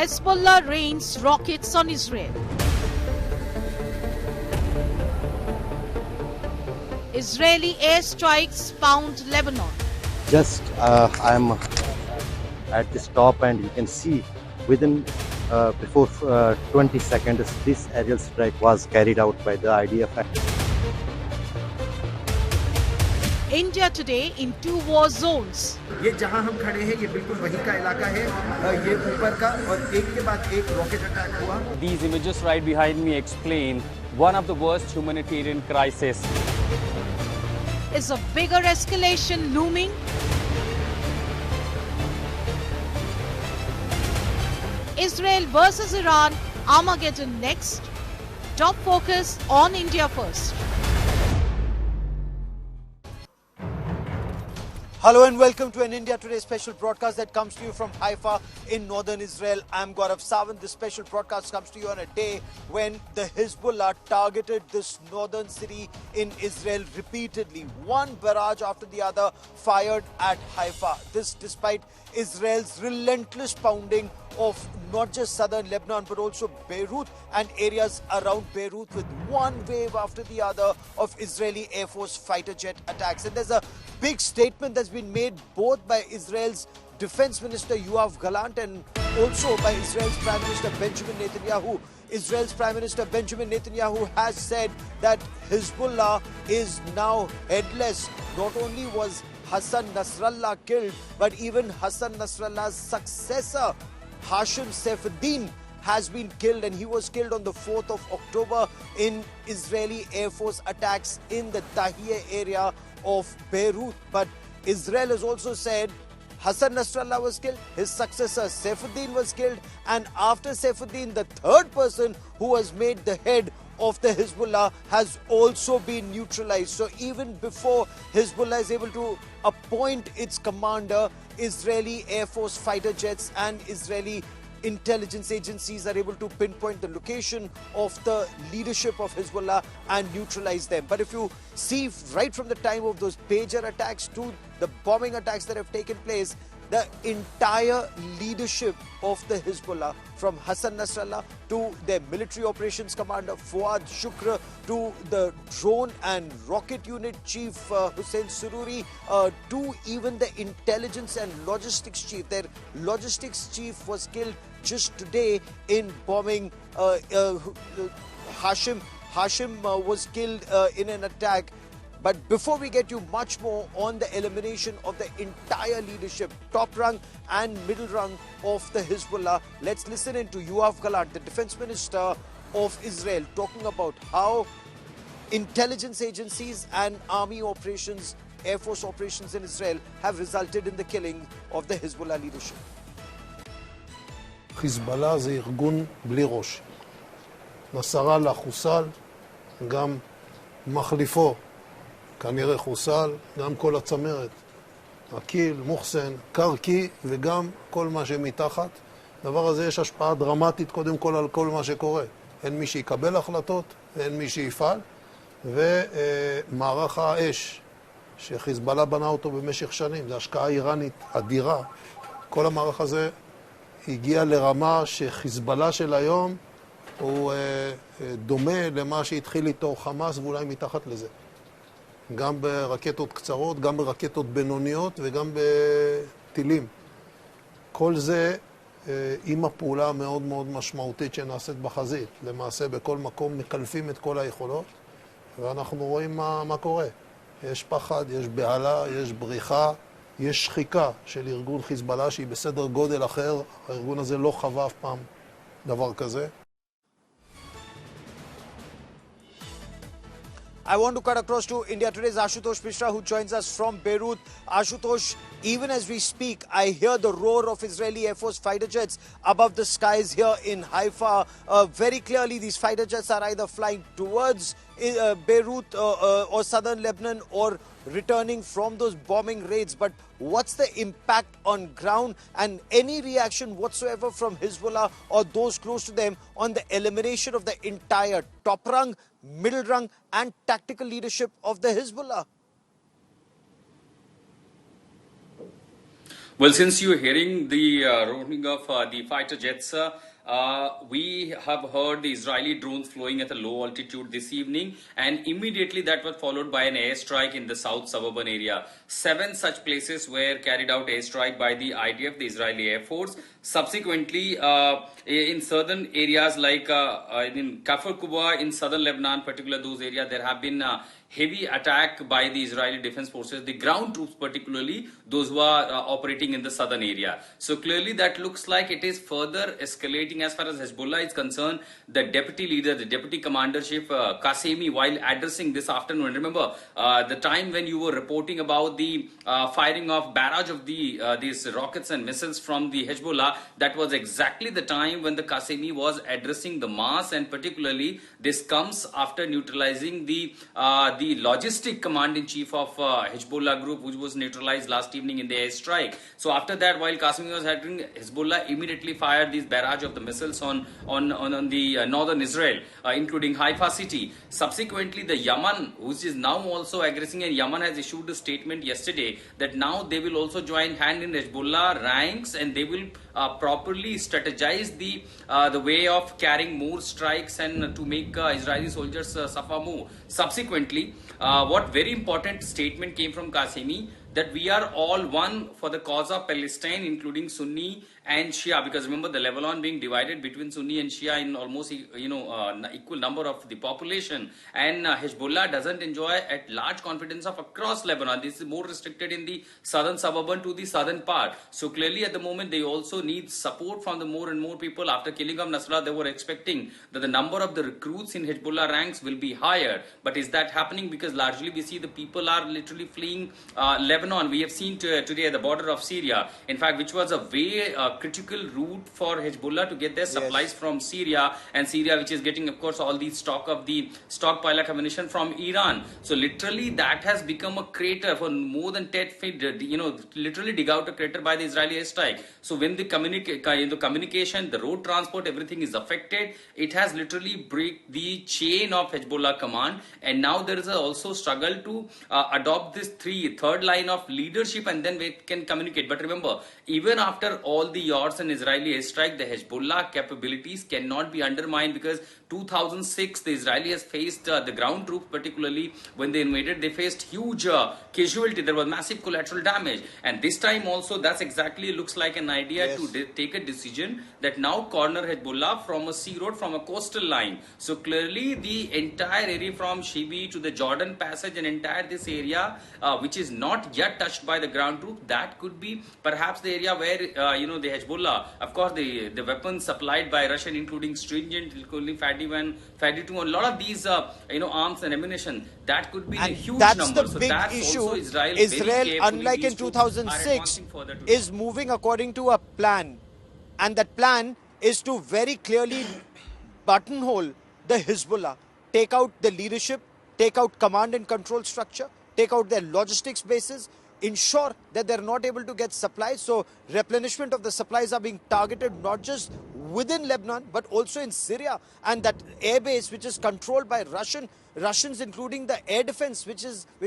Hezbollah rains rockets on Israel. Israeli airstrikes pound Lebanon. Just I'm at this top, and you can see within before 20 seconds this aerial strike was carried out by the IDF. India today in two war zones. ये जहां हम खड़े हैं ये बिल्कुल वही का इलाका है, ये ऊपर का, और एक के बाद एक रॉकेट अटैक हुआ. These images right behind me explain one of the worst humanitarian crises. Is a bigger escalation looming? Israel versus Iran, Armageddon next. Top focus on India first. Hello and welcome to an India Today special broadcast that comes to you from Haifa in northern Israel. I'm Gaurav Sawant. This special broadcast comes to you on a day when the Hezbollah targeted this northern city in Israel repeatedly. One barrage after the other fired at Haifa. This despite Israel's relentless pounding of not just southern Lebanon but also Beirut and areas around Beirut, with one wave after the other of Israeli Air Force fighter jet attacks. And there's a big statement that's been made both by Israel's Defense Minister Yoav Galant and also by Israel's Prime Minister Benjamin Netanyahu. Israel's Prime Minister Benjamin Netanyahu has said that Hezbollah is now headless. Not only was Hassan Nasrallah killed, but even Hassan Nasrallah's successor, Hashim Saifuddin, has been killed, and he was killed on the 4th of October in Israeli Air Force attacks in the Tahrir area of Beirut. But Israel has also said Hassan Nasrallah was killed, his successor Saifuddin was killed, and after Saifuddin, the third person who was made the head of the Hezbollah has also been neutralized. So even before Hezbollah is able to appoint its commander, Israeli Air Force fighter jets and Israeli intelligence agencies are able to pinpoint the location of the leadership of Hezbollah and neutralize them. But if you see right from the time of those pager attacks to the bombing attacks that have taken place, the entire leadership of the Hezbollah, from Hassan Nasrallah to their military operations commander Fuad Shukr, to the drone and rocket unit chief Hussein Sururi, to even the intelligence and logistics chief. Their logistics chief was killed just today in bombing. Hashim was killed in an attack. But before we get you much more on the elimination of the entire leadership, top rung and middle rung of the Hezbollah, let's listen in to Yoav Galant, the Defense Minister of Israel, talking about how intelligence agencies and army operations, Air Force operations in Israel have resulted in the killing of the Hezbollah leadership. חיזבאללה זה ארגון בלי ראש. נסראללה חוסל, גם מחליפו כנראה חוסל, גם כל הצמרת, אקיל, מוחסן, קרקי וגם כל מה שמתחת. דבר הזה יש השפעה דרמטית קודם כל על כל מה שקורה. אין מי שיקבל החלטות, אין מי שיפעל, ומערך האש שחיזבאללה בנה אותו במשך שנים, זו השקעה איראנית אדירה. כל המערך הזה הגיע לרמה שחיזבאללה של היום הוא דומה למה שהתחיל איתו חמאס ואולי מתחת לזה. גם ברקטות קצרות, גם ברקטות בינוניות וגם בטילים. כל זה עם הפעולה המאוד מאוד משמעותית שנעשית בחזית. למעשה בכל מקום מקלפים את כל היכולות, ואנחנו רואים מה קורה. יש פחד, יש בהלה, יש בריחה, יש שחיקה של ארגון חיזבאללה שהיא בסדר גודל אחר. הארגון הזה לא חווה אף פעם דבר כזה. I want to cut across to India Today's Ashutosh Mishra, who joins us from Beirut. Ashutosh, even as we speak, I hear the roar of Israeli Air Force fighter jets above the skies here in Haifa. Very clearly, these fighter jets are either flying towards Beirut or southern Lebanon or returning from those bombing raids. But what's the impact on ground, and any reaction whatsoever from Hezbollah or those close to them on the elimination of the entire top rung, middle rung and tactical leadership of the Hezbollah? Well, since you're hearing the roaring of the fighter jets, we have heard the Israeli drones flying at a low altitude this evening, and immediately that was followed by an airstrike in the south suburban area. 7 such places were carried out airstrike by the IDF, the Israeli Air Force. Subsequently, in southern areas like in Kafr Kuba in southern Lebanon, particularly those areas, there have been heavy attack by the Israeli Defense Forces, the ground troops particularly, those who are operating in the southern area. So clearly that looks like it is further escalating as far as Hezbollah is concerned. The deputy leader, the deputy commander-in-chief Qasemi, while addressing this afternoon, remember the time when you were reporting about the firing of barrage of these rockets and missiles from the Hezbollah, that was exactly the time when the Qasemi was addressing the mass, and particularly this comes after neutralizing the logistic command-in-chief of Hezbollah group, which was neutralized last evening in the airstrike. So after that, while Qasemi was having, Hezbollah immediately fired these barrage of the missiles on the northern Israel, including Haifa city. Subsequently, the Yemen, which is now also aggressing, and Yemen has issued a statement yesterday that now they will also join hand in Hezbollah ranks, and they will properly strategize the way of carrying more strikes and to make Israeli soldiers suffer more. Subsequently, what very important statement came from Qasemi, that we are all one for the cause of Palestine, including Sunni and Shia, because remember the Lebanon being divided between Sunni and Shia in almost equal number of the population, and Hezbollah doesn't enjoy at large confidence of across Lebanon. This is more restricted in the southern suburban to the southern part. So clearly at the moment they also need support from the more and more people. After killing of Nasrallah, they were expecting that the number of the recruits in Hezbollah ranks will be higher, but is that happening? Because largely we see the people are literally fleeing Lebanon. We have seen today at the border of Syria, in fact, which was a very critical route for Hezbollah to get their supplies from Syria, and Syria which is getting of course all the stock of the stockpile of ammunition from Iran. So literally that has become a crater for more than 10 feet, literally dig out a crater by the Israeli airstrike. So when the communication, the road transport, everything is affected, it has literally break the chain of Hezbollah command, and now there is also struggle to adopt this third line of leadership, and then we can communicate. But remember, even after all the yards and Israeli airstrike, the Hezbollah capabilities cannot be undermined, because 2006 the Israelis faced the ground troops, particularly when they invaded, they faced huge casualty. There was massive collateral damage, and this time also that's exactly looks like an idea to take a decision that now corner Hezbollah from a sea road, from a coastal line. So clearly the entire area from Shibi to the Jordan passage and entire this area which is not yet touched by the ground troops, that could be perhaps the area where the Hezbollah, of course the weapons supplied by Russian, including stringent, including Fatty 1, Fatty 2, and a lot of these arms and ammunition, that could be a huge that's number. the So big that's issue. also Israel Unlike in 2006, is moving according to a plan, and that plan is to very clearly buttonhole the Hezbollah, take out the leadership, take out command and control structure, take out their logistics bases, ensure that they're not able to get supplies. So replenishment of the supplies are being targeted not just within Lebanon but also in Syria, and that airbase which is controlled by Russians, including the air defense which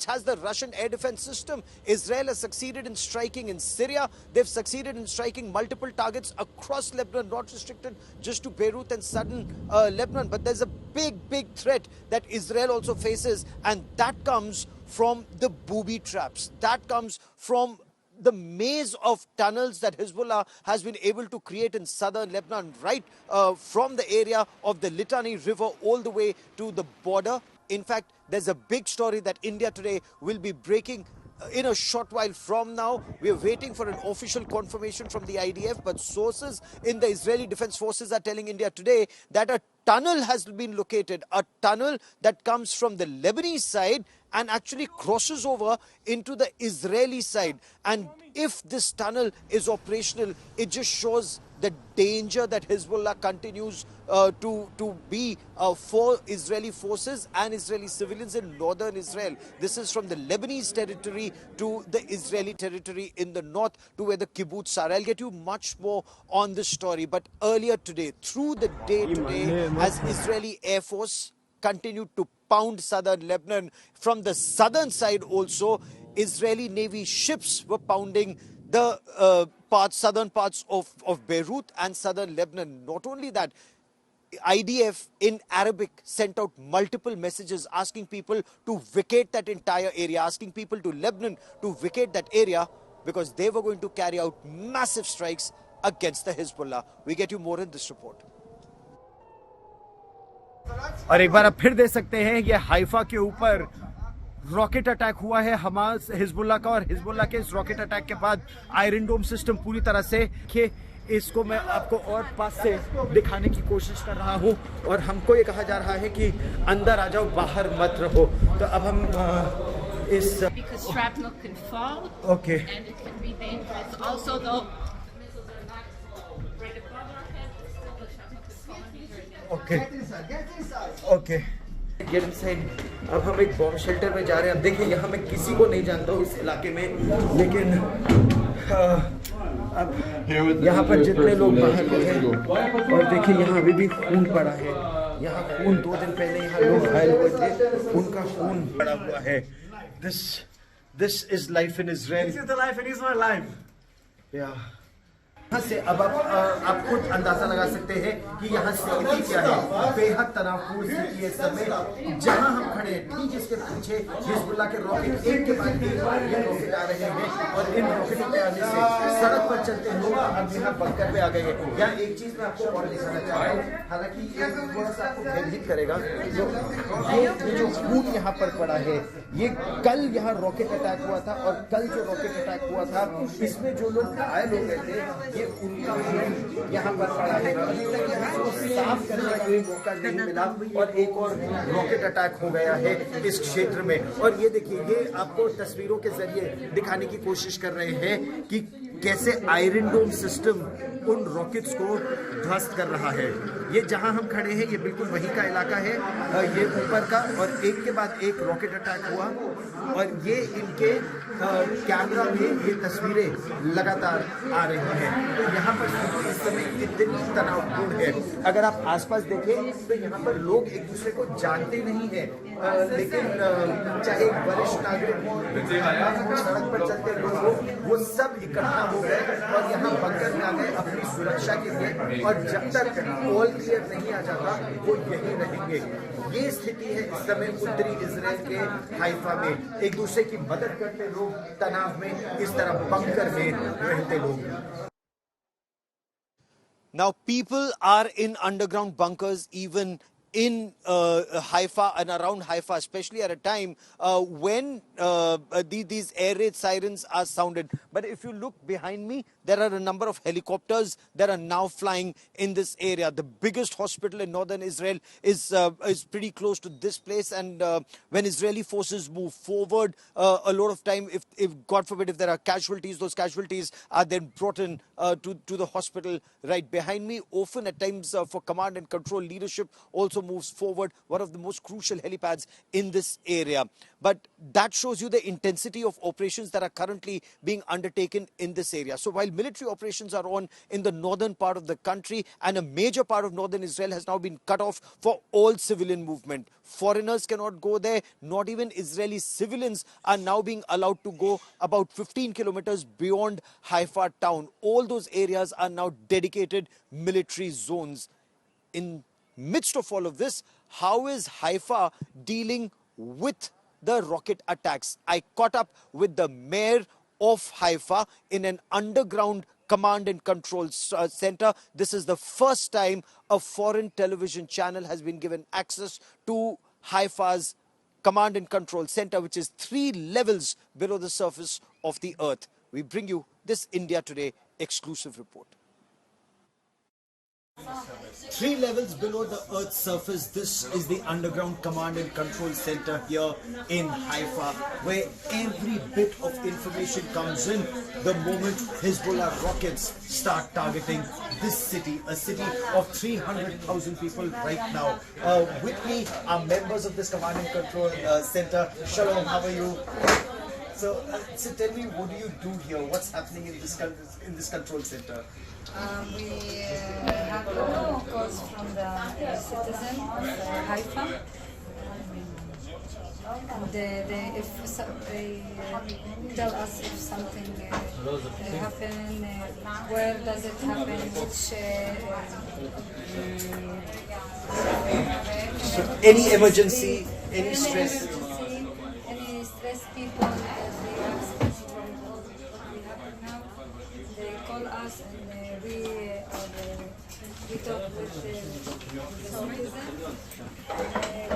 has the Russian air defense system. Israel has succeeded in striking in Syria. They've succeeded in striking multiple targets across Lebanon, not restricted just to Beirut and southern Lebanon. But there's a big threat that Israel also faces, and that comes from the booby traps. That comes from the maze of tunnels that Hezbollah has been able to create in southern Lebanon, right from the area of the Litani River all the way to the border. In fact, there's a big story that India Today will be breaking in a short while from now. We are waiting for an official confirmation from the IDF, but sources in the Israeli Defense Forces are telling India Today that a tunnel has been located, a tunnel that comes from the Lebanese side and actually crosses over into the Israeli side. And if this tunnel is operational, it just shows the danger that Hezbollah continues to be for Israeli forces and Israeli civilians in northern Israel. This is from the Lebanese territory to the Israeli territory in the north to where the kibbutz are. I'll get you much more on this story. But earlier today, through the day today, as Israeli Air Force continued to pound southern Lebanon, from the southern side also, Israeli Navy ships were pounding the southern parts of Beirut and southern Lebanon. Not only that, IDF in Arabic sent out multiple messages asking people to vacate that entire area, asking people to Lebanon to vacate that area because they were going to carry out massive strikes against the Hezbollah. We get you more in this report. और एक बार आप फिर देख सकते हैं ये Haifa के ऊपर रॉकेट अटैक हुआ है हमास हिजबुल्लाह का, और हिजबुल्लाह के इस रॉकेट अटैक के बाद आयरन डोम सिस्टम पूरी तरह से इसको मैं आपको और पास से दिखाने की कोशिश कर रहा हूँ, और हमको ये कहा जा रहा है कि अंदर आ जाओ, बाहर मत रहो। तो अब हम इस because shrapnel can fall okay and it can be dangerous. Also, though, missiles are not right above our heads, still the shrapnel can fall and be very dangerous. Okay okay get inside. अब हम एक bomb shelter में जा रहे हैं। अब देखिए यहाँ मैं किसी को नहीं जानता हूँ इस इलाके में, लेकिन अब यहाँ पर जितने लोग बाहर हैं, और देखिए यहाँ अभी भी खून पड़ा है। यहाँ खून 2 दिन पहले यहाँ लोग घायल हुए थे, उनका खून पड़ा हुआ है। This is life in Israel. This is the life in Israel life. Yeah. यहाँ से अब आप खुद अंदाजा लगा सकते हैं कि यहाँ स्थिति क्या है। बेहद तनावपूर्ण स्थिति है इस समय। जहाँ हम खड़े हैं ठीक इसके पीछे हिजबुल्लाह के रॉकेट एक के बाद एक ये रॉकेट आ रहे हैं, और इन रॉकेटों के आने से सड़क पर चलते लोग अब यहाँ बंकर पे आ गए हैं। यहाँ एक चीज मैं आपको और दिखाना चाहता हूँ, हालांकि ये थोड़ा सा आपको भयभीत करेगा। ये जो खून यहाँ पर पड़ा है, ये कल यहाँ रॉकेट अटैक हुआ था, और कल जो रॉकेट अटैक हुआ था इसमें जो लोग घायल हो गए थे ये उनका खून यहाँ पर पड़ा है। अभी तक यहाँ को साफ करने का कोई मौका नहीं मिला, और एक और रॉकेट अटैक हो गया है इस क्षेत्र में। और ये देखिए, ये आपको तस्वीरों के जरिए दिखाने की कोशिश कर रहे हैं कि कैसे आयरन डोम सिस्टम उन रॉकेट्स को ध्वस्त कर रहा है। ये जहां हम खड़े हैं ये बिल्कुल वही का इलाका है, ये ऊपर का, और एक के बाद एक रॉकेट अटैक हुआ, और ये इनके कैमरा में ये तस्वीरें लगातार आ रही हैं। तो यहाँ पर इस समय इतनी तनावपूर्ण है। अगर आप आसपास देखें तो यहाँ पर लोग एक दूसरे को जानते नहीं हैं, लेकिन चाहे वरिष्ठ नागरिक हो, सड़क पर चलते लोग हो, वो सब इकट्ठा हो गए और यहाँ बंकर में आ गए अपनी सुरक्षा के लिए, और जब तक ऑल क्लियर नहीं आ जाता वो यहीं रहेंगे। ये स्थिति है इस समय उत्तरी इजराइल के हाइफा में। एक दूसरे की मदद करते लोग, तनाव में इस तरह बंकर में रहते लोग। Now people are in underground bunkers even in Haifa and around Haifa, especially at a time when these air raid sirens are sounded. But if you look behind me, there are a number of helicopters that are now flying in this area. The biggest hospital in northern Israel is pretty close to this place, and when Israeli forces move forward, a lot of time, if God forbid, if there are casualties, those casualties are then brought in to the hospital right behind me. Often at times for command and control, leadership also moves forward, one of the most crucial helipads in this area. But that shows you the intensity of operations that are currently being undertaken in this area. So while military operations are on in the northern part of the country, and a major part of northern Israel has now been cut off for all civilian movement. Foreigners cannot go there, not even Israeli civilians are now being allowed to go about 15 kilometers beyond Haifa town. All those areas are now dedicated military zones. In midst of all of this, how is Haifa dealing with the rocket attacks? I caught up with the mayor of Haifa in an underground command and control center. This is the first time a foreign television channel has been given access to Haifa's command and control center, which is 3 levels below the surface of the earth. We bring you this India Today exclusive report. 3 levels below the Earth's surface, this is the underground command and control center here in Haifa, where every bit of information comes in the moment Hezbollah rockets start targeting this city, a city of 300,000 people right now. With me are members of this command and control center. Shalom, how are you? So tell me, what do you do here? What's happening in this control center? We have calls from the citizen of Haifa. And they tell us if something happen, where does it happen, which Any emergency, any stress? any stress people, they ask us what we happen now. They call us and we talk with the citizen.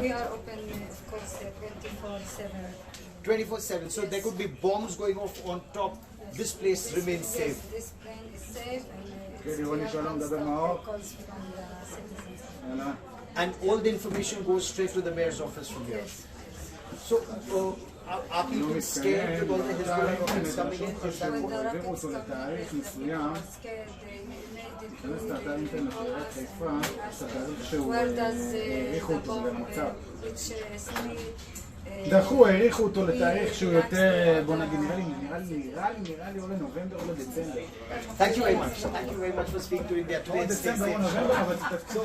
We are open, of course, 24/7. 24/7. So there could be bombs going off on top. This place remains safe. This plane is safe and calls from the citizens. And all the information goes straight to the mayor's office from here. So are people scared with all the Hezbollah rockets coming in? Is that When what- the rockets come in, people are scared. They where does the bomb, which city? דחו, העריכו אותו לתאריך שהוא יותר, בוא נגיד, נראה לי או לנובמבר או לדצמבר. Thank you very much. Thank you very much for speaking to India today. And stay safe. So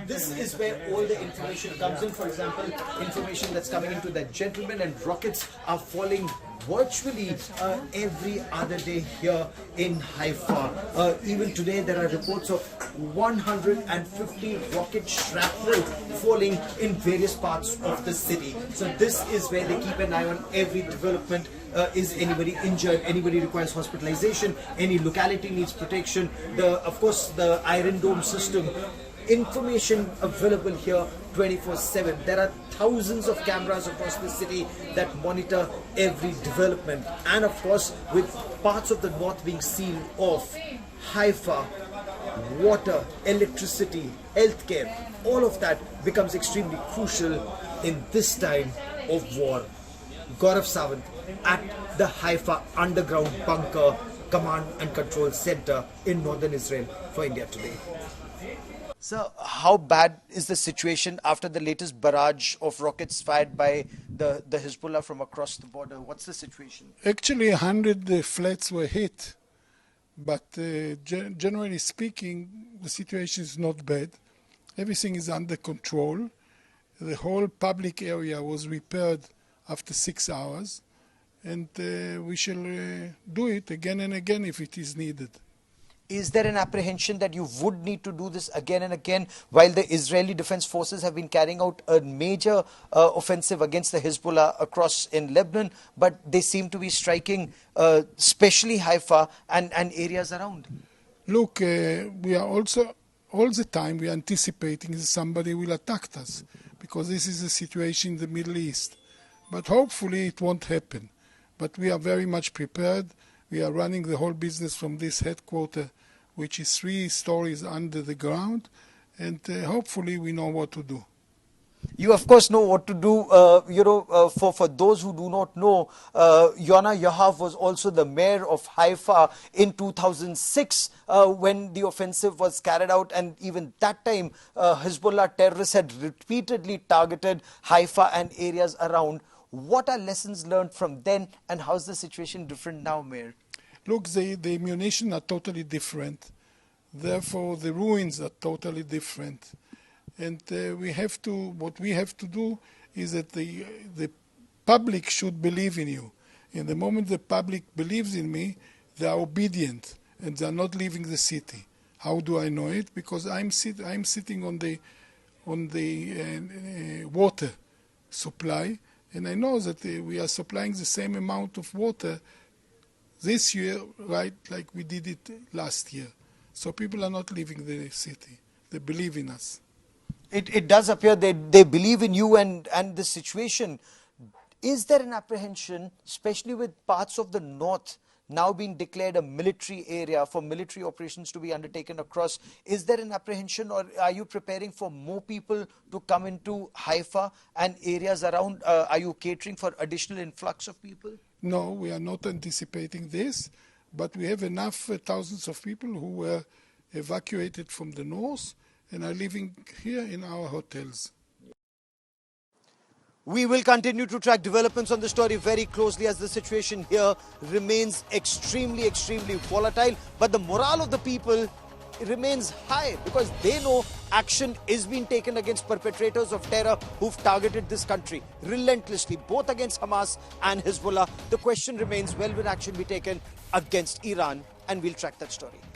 this is where all the information comes in. For example, information that's coming into that gentleman, and rockets are falling virtually every other day here in Haifa. Even today there are reports of 150 rocket shrapnel falling in various parts of the city. So this is where they keep an eye on every development. Is anybody injured? Anybody requires hospitalization? Any locality needs protection? Of course, the Iron Dome system. Information available here 24/7. There are thousands of cameras across the city that monitor every development. And of course, with parts of the north being sealed off, Haifa, water, electricity, healthcare, all of that becomes extremely crucial in this time of war. Gaurav Sawant at the Haifa underground bunker command and control center in northern Israel for India Today. So how bad is the situation after the latest barrage of rockets fired by the Hezbollah from across the border? What's the situation? Actually, 100 flats were hit, but generally speaking, the situation is not bad. Everything is under control. The whole public area was repaired after 6 hours, and we shall do it again and again if it is needed. Is there an apprehension that you would need to do this again and again while the Israeli Defense Forces have been carrying out a major offensive against the Hezbollah across in Lebanon, but they seem to be striking especially Haifa and areas around? Look, we are also, all the time, we are anticipating that somebody will attack us, because this is the situation in the Middle East. But hopefully it won't happen. But we are very much prepared. We are running the whole business from this headquarters, which is 3 stories under the ground, and hopefully we know what to do. You of course know what to do. For those who do not know, Yoav was also the mayor of Haifa in 2006 when the offensive was carried out, and even that time Hezbollah terrorists had repeatedly targeted Haifa and areas around. What are lessons learned from then, and how's the situation different now, Mayor? Look, the ammunition are totally different. Therefore, the ruins are totally different. And what we have to do is that the public should believe in you. And the moment the public believes in me, they are obedient and they are not leaving the city. How do I know it? Because I'm sitting on the water supply, and I know that we are supplying the same amount of water this year, right, like we did it last year. So people are not leaving the city. They believe in us. It does appear they believe in you and the situation. Is there an apprehension, especially with parts of the north now being declared a military area for military operations to be undertaken across? Is there an apprehension, or are you preparing for more people to come into Haifa and areas around? Are you catering for additional influx of people? No, we are not anticipating this, but we have enough thousands of people who were evacuated from the north and are living here in our hotels. We will continue to track developments on the story very closely, as the situation here remains extremely volatile. But the morale of the people remains high because they know action is being taken against perpetrators of terror who've targeted this country relentlessly, both against Hamas and Hezbollah. The question remains, when will action be taken against Iran? And we'll track that story.